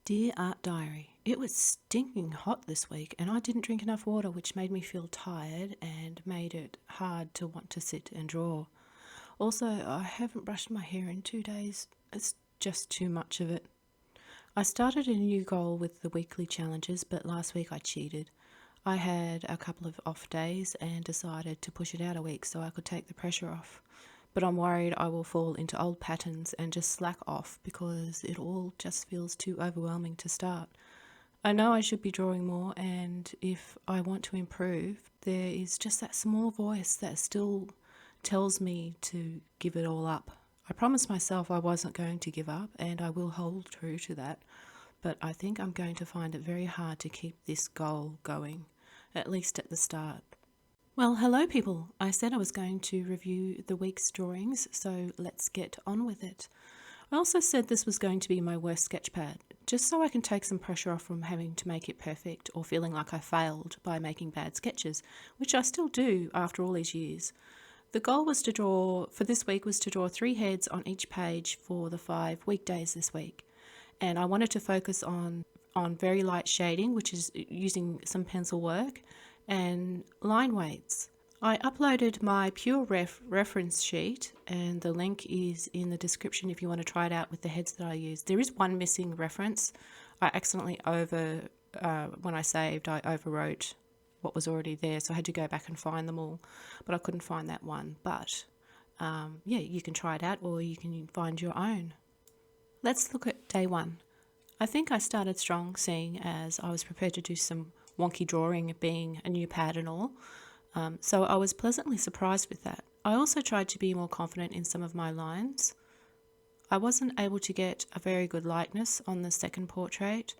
Dear Art Diary, it was stinking hot this week and I didn't drink enough water, which made me feel tired and made it hard to want to sit and draw. Also, I haven't brushed my hair in 2 days. It's just too much of it. I started a new goal with the weekly challenges, but last week I cheated. I had a couple of off days and decided to push it out a week so I could take the pressure off. But I'm worried I will fall into old patterns and just slack off because it all just feels too overwhelming to start. I know I should be drawing more, and if I want to improve, there is just that small voice that still tells me to give it all up. I promised myself I wasn't going to give up, and I will hold true to that, but I think I'm going to find it very hard to keep this goal going, at least at the start. Well, hello people. I said I was going to review the week's drawings, so let's get on with it. I also said this was going to be my worst sketchpad, just so I can take some pressure off from having to make it perfect or feeling like I failed by making bad sketches, which I still do after all these years. The goal was to draw, for this week, was to draw 3 heads on each page for the 5 weekdays this week. And I wanted to focus on very light shading, which is using some pencil work, and line weights. I uploaded my Pureref reference sheet, and the link is in the description if you want to try it out with the heads that I used. There is one missing reference. I accidentally when I saved, I overwrote what was already there, so I had to go back and find them all, but I couldn't find that one. But yeah, you can try it out or you can find your own. Let's look at day 1. I think I started strong, seeing as I was prepared to do some wonky drawing, being a new pad and all. So I was pleasantly surprised with that. I also tried to be more confident in some of my lines. I wasn't able to get a very good likeness on the second portrait.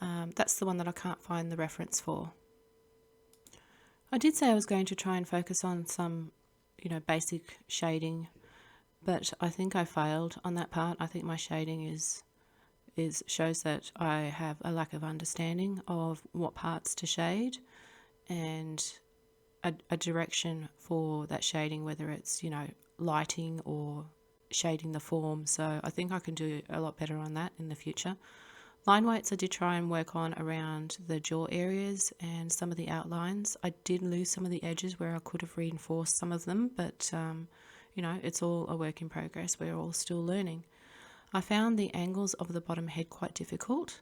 That's the one that I can't find the reference for. I did say I was going to try and focus on some, basic shading, but I think I failed on that part. I think my shading shows that I have a lack of understanding of what parts to shade and a direction for that shading, whether it's, lighting or shading the form. So I think I can do a lot better on that in the future. Line weights I did try and work on around the jaw areas and some of the outlines. I did lose some of the edges where I could have reinforced some of them, but it's all a work in progress. We're all still learning. I found the angles of the bottom head quite difficult,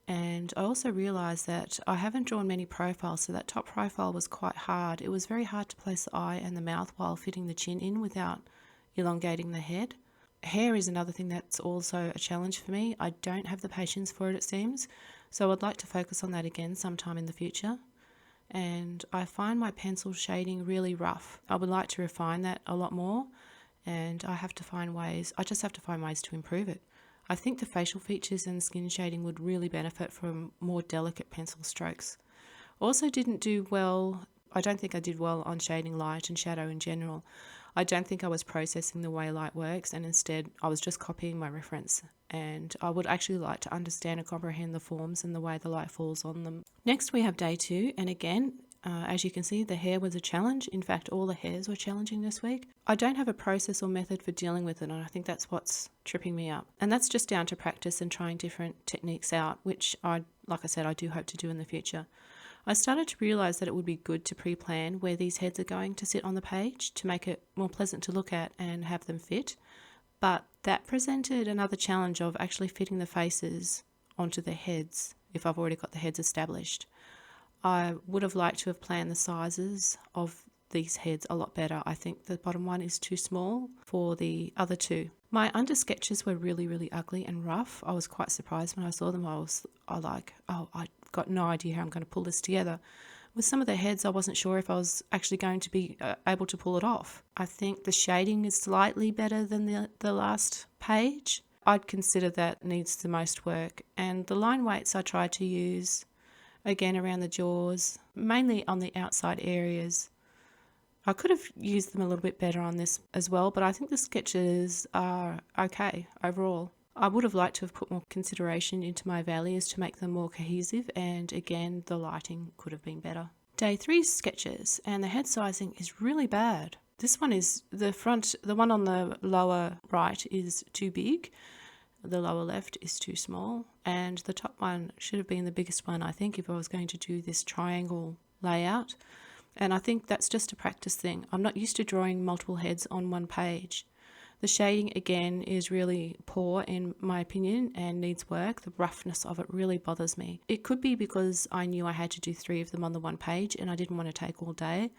and I also realised that I haven't drawn many profiles, so that top profile was quite hard. It was very hard to place the eye and the mouth while fitting the chin in without elongating the head. Hair is another thing that's also a challenge for me. I don't have the patience for it, it seems, so I'd like to focus on that again sometime in the future. And I find my pencil shading really rough. I would like to refine that a lot more, and I just have to find ways to improve it. I think the facial features and skin shading would really benefit from more delicate pencil strokes. Also I don't think I did well on shading light and shadow in general. I don't think I was processing the way light works, and instead I was just copying my reference, and I would actually like to understand and comprehend the forms and the way the light falls on them. Next we have day 2, and again, as you can see, the hair was a challenge. In fact, all the hairs were challenging this week. I don't have a process or method for dealing with it, and I think that's what's tripping me up. And that's just down to practice and trying different techniques out, which like I said, I do hope to do in the future. I started to realise that it would be good to pre-plan where these heads are going to sit on the page to make it more pleasant to look at and have them fit. But that presented another challenge of actually fitting the faces onto the heads if I've already got the heads established. I would have liked to have planned the sizes of these heads a lot better. I think the bottom one is too small for the other two. My under sketches were really, really ugly and rough. I was quite surprised when I saw them. I got no idea how I'm going to pull this together. With some of the heads, I wasn't sure if I was actually going to be able to pull it off. I think the shading is slightly better than the last page. I'd consider that needs the most work. And the line weights I tried to use, again around the jaws, mainly on the outside areas. I could have used them a little bit better on this as well, but I think the sketches are okay overall. I would have liked to have put more consideration into my values to make them more cohesive, and again, the lighting could have been better. Day 3 sketches, and the head sizing is really bad. This one is the one on the lower right is too big. the lower left is too small, and the top one should have been the biggest one, I think, if I was going to do this triangle layout. And I think that's just a practice thing. I'm not used to drawing multiple heads on one page. The shading, again, is really poor in my opinion and needs work. The roughness of it really bothers me. It could be because I knew I had to do 3 of them on the one page and I didn't want to take all day,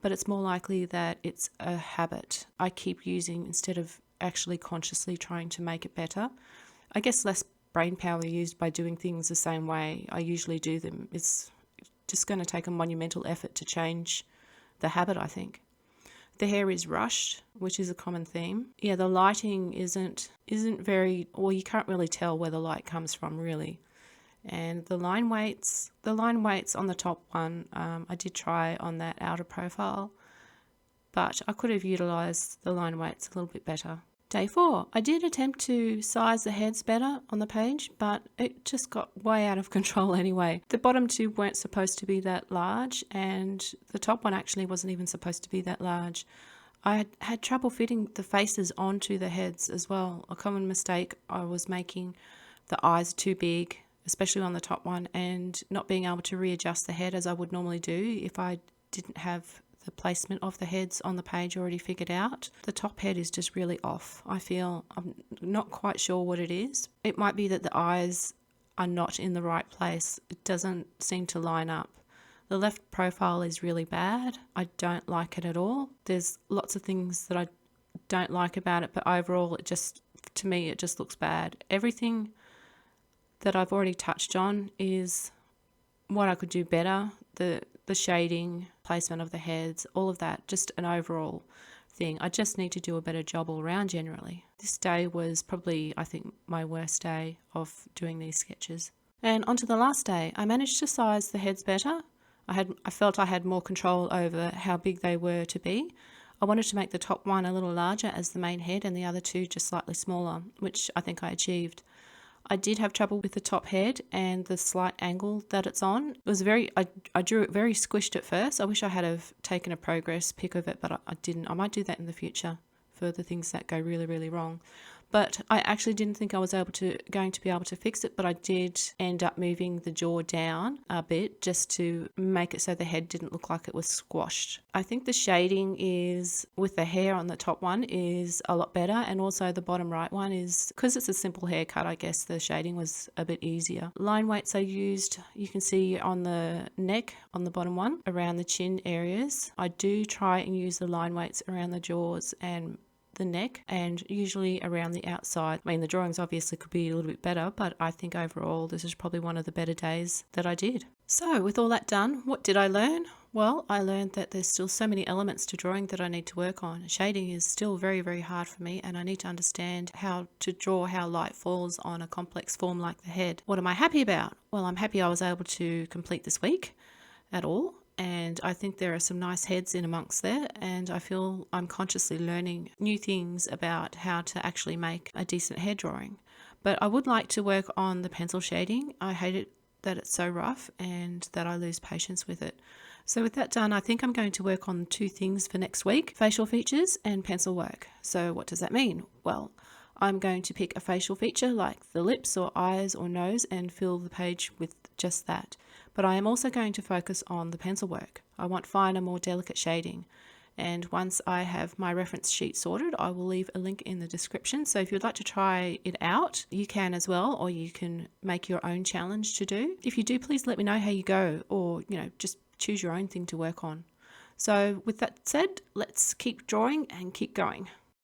but it's more likely that it's a habit I keep using instead of actually consciously trying to make it better. I guess less brain power used by doing things the same way I usually do them. It's just going to take a monumental effort to change the habit, I think. The hair is rushed, which is a common theme. Yeah, the lighting isn't very, well, you can't really tell where the light comes from really. And the line weights on the top one, I did try on that outer profile, but I could have utilised the line weights a little bit better. Day 4, I did attempt to size the heads better on the page, but it just got way out of control anyway. The bottom 2 weren't supposed to be that large, and the top one actually wasn't even supposed to be that large. I had trouble fitting the faces onto the heads as well. A common mistake I was making, the eyes too big, especially on the top one, and not being able to readjust the head as I would normally do if I didn't have the placement of the heads on the page already figured out. The top head is just really off. I feel I'm not quite sure what it is. It might be that the eyes are not in the right place. It doesn't seem to line up. The left profile is really bad. I don't like it at all. There's lots of things that I don't like about it, but overall to me it just looks bad. Everything that I've already touched on is what I could do better. The shading, placement of the heads, all of that, just an overall thing. I just need to do a better job all around generally. This day was probably, I think, my worst day of doing these sketches. And onto the last day, I managed to size the heads better. I felt I had more control over how big they were to be. I wanted to make the top one a little larger as the main head and the other 2 just slightly smaller, which I think I achieved. I did have trouble with the top head and the slight angle that it's on. It was I drew it very squished at first. I wish I had have taken a progress pic of it, but I didn't. I might do that in the future for the things that go really, really wrong. But I actually didn't think I was going to be able to fix it, but I did end up moving the jaw down a bit just to make it so the head didn't look like it was squashed. I think the shading is, with the hair on the top one, is a lot better, and also the bottom right one is, because it's a simple haircut, I guess the shading was a bit easier. Line weights I used, you can see on the neck, on the bottom one, around the chin areas. I do try and use the line weights around the jaws and the neck, and usually around the outside. I mean, the drawings obviously could be a little bit better, but I think overall this is probably one of the better days that I did. So with all that done, what did I learn? Well, I learned that there's still so many elements to drawing that I need to work on. Shading is still very, very hard for me, and I need to understand how to draw how light falls on a complex form like the head. What am I happy about? Well, I'm happy I was able to complete this week at all. And I think there are some nice heads in amongst there, and I feel I'm consciously learning new things about how to actually make a decent head drawing. But I would like to work on the pencil shading. I hate it that it's so rough and that I lose patience with it. So with that done, I think I'm going to work on 2 things for next week: facial features and pencil work. So what does that mean? Well, I'm going to pick a facial feature like the lips or eyes or nose and fill the page with just that. But I am also going to focus on the pencil work. I want finer, more delicate shading. And once I have my reference sheet sorted, I will leave a link in the description. So if you'd like to try it out, you can as well, or you can make your own challenge to do. If you do, please let me know how you go, or just choose your own thing to work on. So with that said, let's keep drawing and keep going.